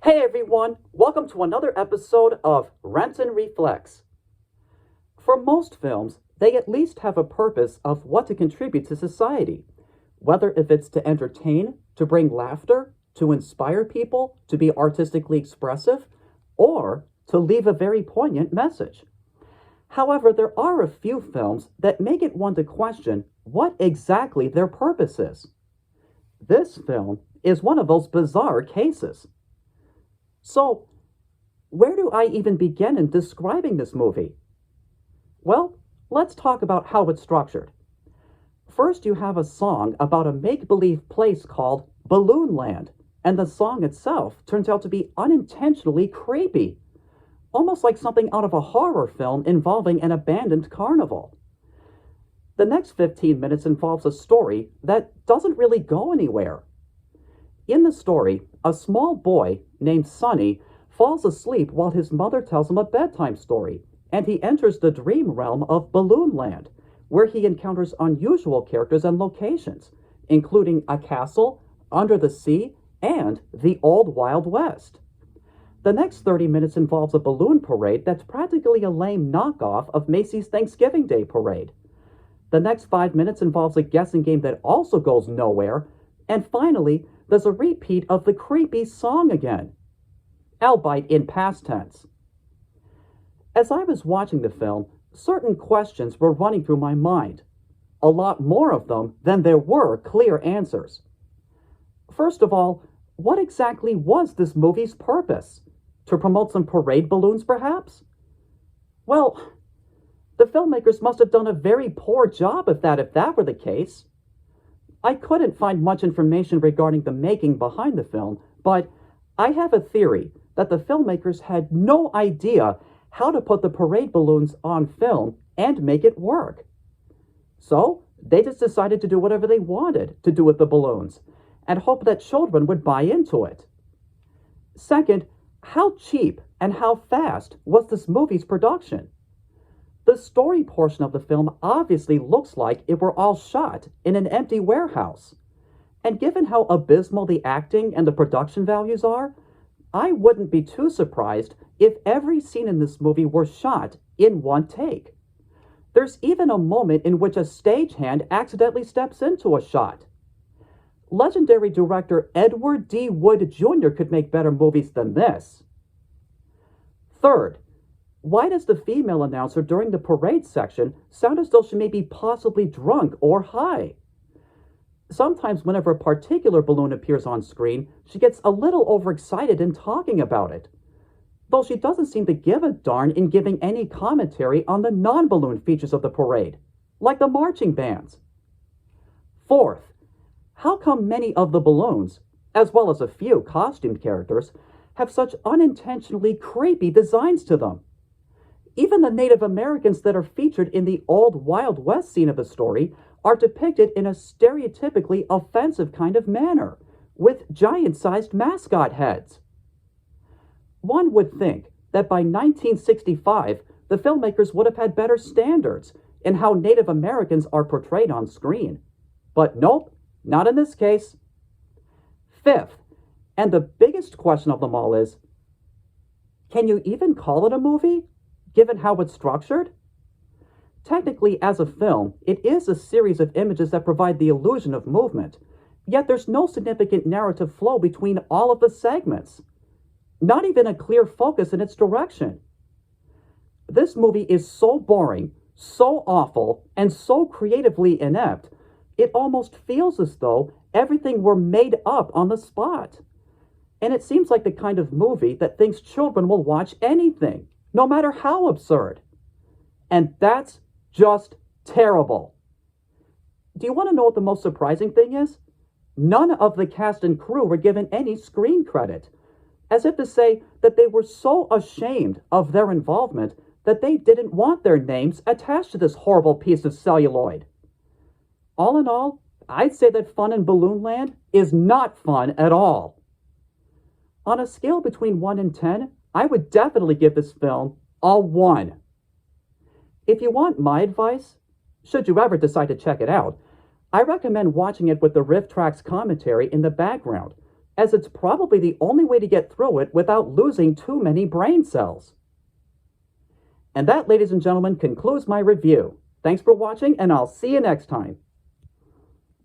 Hey everyone, welcome to another episode of Renton Reflects. For most films, they at least have a purpose of what to contribute to society, whether if it's to entertain, to bring laughter, to inspire people, to be artistically expressive, or to leave a very poignant message. However, there are a few films that make it one to question what exactly their purpose is. This film is one of those bizarre cases. So, where do I even begin in describing this movie? Well, let's talk about how it's structured. First, you have a song about a make-believe place called Balloon Land, and the song itself turns out to be unintentionally creepy, almost like something out of a horror film involving an abandoned carnival. The next 15 minutes involves a story that doesn't really go anywhere. In the story, a small boy named Sonny falls asleep while his mother tells him a bedtime story, and he enters the dream realm of Balloon Land, where he encounters unusual characters and locations, including a castle, under the sea, and the Old Wild West. The next 30 minutes involves a balloon parade that's practically a lame knockoff of Macy's Thanksgiving Day Parade. The next 5 minutes involves a guessing game that also goes nowhere, and finally, there's a repeat of the creepy song again, albeit in past tense. As I was watching the film, certain questions were running through my mind, a lot more of them than there were clear answers. First of all, what exactly was this movie's purpose? To promote some parade balloons, perhaps? Well, the filmmakers must have done a very poor job if that were the case. I couldn't find much information regarding the making behind the film, but I have a theory that the filmmakers had no idea how to put the parade balloons on film and make it work. So, they just decided to do whatever they wanted to do with the balloons and hope that children would buy into it. Second, how cheap and how fast was this movie's production? The story portion of the film obviously looks like it were all shot in an empty warehouse. And given how abysmal the acting and the production values are, I wouldn't be too surprised if every scene in this movie were shot in one take. There's even a moment in which a stagehand accidentally steps into a shot. Legendary director Edward D. Wood Jr. could make better movies than this. Third, why does the female announcer during the parade section sound as though she may be possibly drunk or high? Sometimes whenever a particular balloon appears on screen, she gets a little overexcited in talking about it, though she doesn't seem to give a darn in giving any commentary on the non-balloon features of the parade, like the marching bands. Fourth, how come many of the balloons, as well as a few costumed characters, have such unintentionally creepy designs to them? Even the Native Americans that are featured in the Old Wild West scene of the story are depicted in a stereotypically offensive kind of manner, with giant-sized mascot heads. One would think that by 1965, the filmmakers would have had better standards in how Native Americans are portrayed on screen. But nope, not in this case. Fifth, and the biggest question of them all is, can you even call it a movie, given how it's structured? Technically, as a film, it is a series of images that provide the illusion of movement, yet there's no significant narrative flow between all of the segments. Not even a clear focus in its direction. This movie is so boring, so awful, and so creatively inept, it almost feels as though everything were made up on the spot. And it seems like the kind of movie that thinks children will watch anything, no matter how absurd. And that's just terrible. Do you want to know what the most surprising thing is? None of the cast and crew were given any screen credit, as if to say that they were so ashamed of their involvement that they didn't want their names attached to this horrible piece of celluloid. All in all, I'd say that fun in Balloon Land is not fun at all. On a scale between 1 and 10, I would definitely give this film a 1. If you want my advice, should you ever decide to check it out, I recommend watching it with the Riff Tracks commentary in the background, as it's probably the only way to get through it without losing too many brain cells. And that, ladies and gentlemen, concludes my review. Thanks for watching, and I'll see you next time.